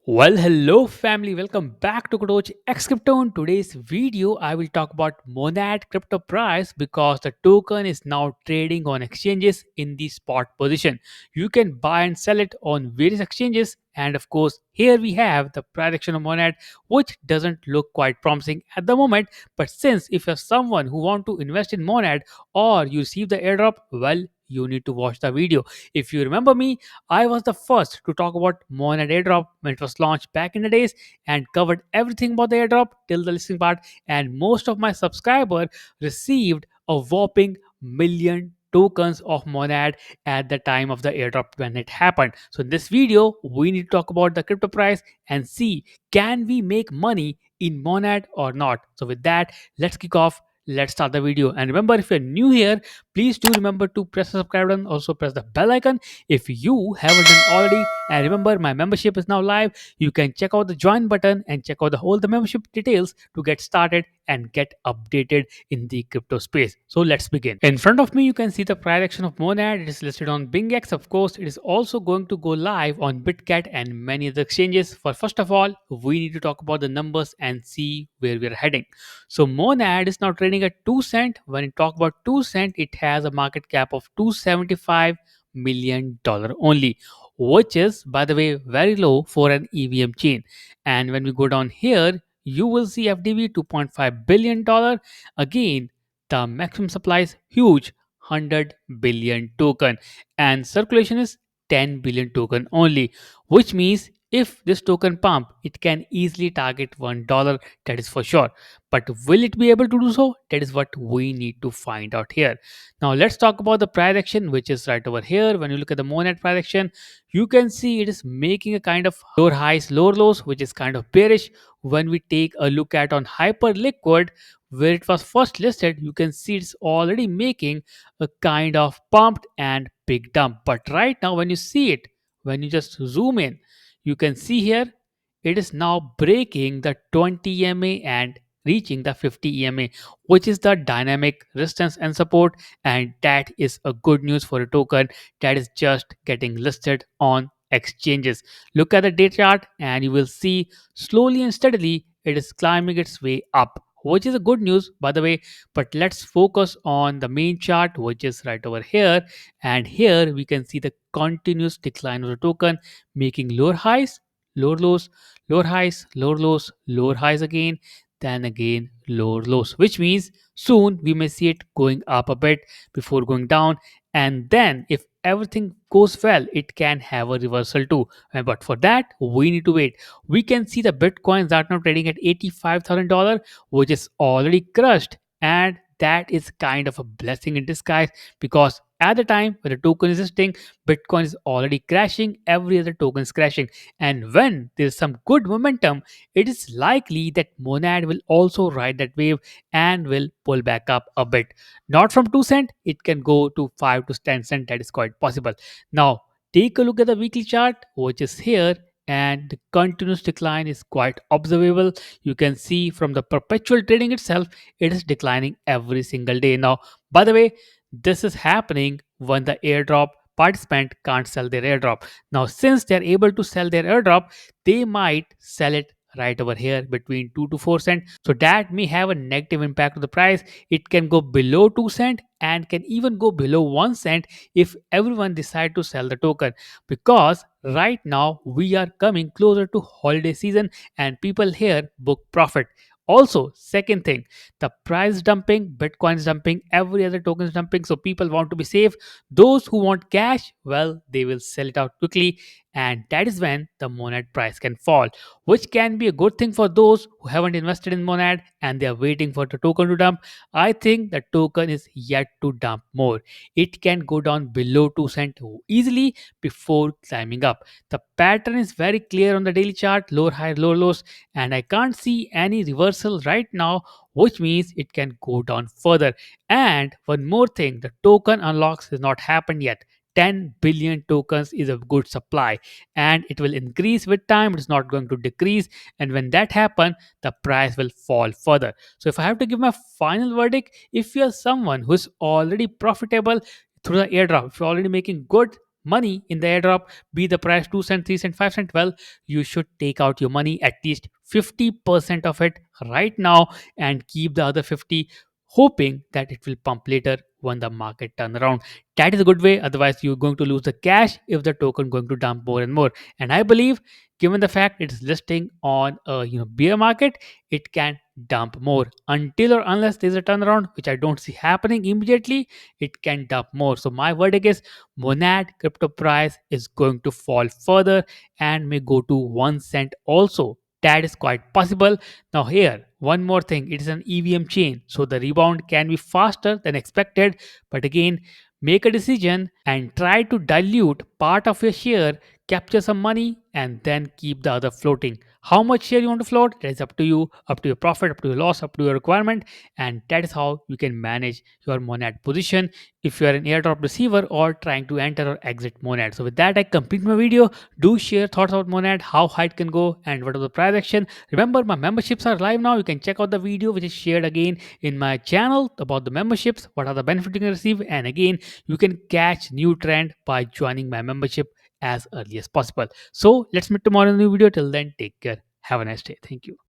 Well, hello family, welcome back to KatochXcrypto. In today's video, I will talk about Monad crypto price because the token is now trading on exchanges in the spot position. You can buy and sell it on various exchanges, and of course, here we have the price action of Monad, which doesn't look quite promising at the moment. But since if you're someone who want to invest in Monad or you receive the airdrop, well, you need to watch the video. If you remember me, I was the first to talk about Monad airdrop when it was launched back in the days and covered everything about the airdrop till the listing part. And most of my subscribers received a whopping million tokens of Monad at the time of the airdrop when it happened. So in this video, we need to talk about the crypto price and see can we make money in Monad or not. So with that, let's kick off. Let's start the video. And remember, if you're new here, please do remember to press the subscribe button. Also press the bell icon if you haven't done already. And remember, my membership is now live. You can check out the join button and check out all the membership details to get started and get updated in the crypto space. So let's begin. In front of me, you can see the price action of Monad. It is listed on BingX. Of course, it is also going to go live on BitCat and many other exchanges. For first of all, we need to talk about the numbers and see where we are heading. So Monad is now trading at 2 cent. When you talk about 2 cent, it has a market cap of $275 million only, which is, by the way, very low for an EVM chain. And when we go down here, you will see FDV $2.5 billion. Again, the maximum supply is huge, 100 billion token, and circulation is 10 billion token only, which means if this token pump, it can easily target $1, that is for sure. But will it be able to do so? That is what we need to find out here. Now let's talk about the price action, which is right over here. When you look at the Monad price action, you can see it is making a kind of lower highs, lower lows, which is kind of bearish. When we take a look at on Hyperliquid, where it was first listed, you can see it's already making a kind of pumped and big dump. But right now, when you see it, when you just zoom in, you can see here it is now breaking the 20 EMA and reaching the 50 EMA, which is the dynamic resistance and support. And that is a good news for a token that is just getting listed on exchanges. Look at the data chart and you will see slowly and steadily it is climbing its way up, which is a good news by the way. But let's focus on the main chart, which is right over here. And here we can see the continuous decline of the token, making lower highs, lower lows, lower highs, lower lows, lower highs again, then again lower lows, which means soon we may see it going up a bit before going down. And then if everything goes well, it can have a reversal too. But for that, we need to wait. We can see the bitcoins are now trading at $85,000, which is already crushed. And that is kind of a blessing in disguise because at the time when the token is listing, Bitcoin is already crashing, every other token is crashing. And when there's some good momentum, it is likely that Monad will also ride that wave and will pull back up a bit. Not from 2 cent, it can go to 5 to 10 cent. That is quite possible. Now, take a look at the weekly chart, which is here, and the continuous decline is quite observable. You can see from the perpetual trading itself, it is declining every single day. Now, by the way, this is happening when the airdrop participant can't sell their airdrop. Now, since they're able to sell their airdrop, they might sell it right over here between 2 to 4 cent. So that may have a negative impact on the price. It can go below 2 cent and can even go below 1 cent if everyone decide to sell the token, because right now we are coming closer to holiday season and people here book profit. Also, second thing, the price dumping, Bitcoin is dumping, every other token is dumping, so people want to be safe. Those who want cash, well, they will sell it out quickly, and that is when the Monad price can fall, which can be a good thing for those who haven't invested in Monad and they are waiting for the token to dump. I think the token is yet to dump more. It can go down below 2 cent easily before climbing up. The pattern is very clear on the daily chart, lower high, lower lows, and I can't see any reversal right now, which means it can go down further. And one more thing, the token unlocks has not happened yet. 10 billion tokens is a good supply and it will increase with time. It is not going to decrease. And when that happens, the price will fall further. So, if I have to give my final verdict, if you are someone who is already profitable through the airdrop, if you're already making good money in the airdrop, be the price 2 cent, 3 cent, 5 cent, well, you should take out your money, at least 50% of it right now, and keep the other 50 hoping that it will pump later when the market turn around. That is a good way. Otherwise, you're going to lose the cash if the token going to dump more and more. And I believe, given the fact it's listing on a bear market, it can dump more until or unless there's a turnaround, which I don't see happening immediately. It can dump more. So my verdict is Monad crypto price is going to fall further and may go to 1 cent also. That is quite possible. Now, here, one more thing, it is an EVM chain, so the rebound can be faster than expected. But again, make a decision and try to dilute part of your share, capture some money, and then keep the other floating. How much share you want to float, that is up to you, up to your profit, up to your loss, up to your requirement, and that is how you can manage your Monad position if you are an airdrop receiver or trying to enter or exit Monad. So, with that, I complete my video. Do share thoughts about Monad, how high it can go, and what are the price action. Remember, my memberships are live now. You can check out the video which is shared again in my channel about the memberships, what are the benefits you can receive, and again, you can catch new trend by joining my membership as early as possible. So let's meet tomorrow in a new video. Till then, take care. Have a nice day. Thank you.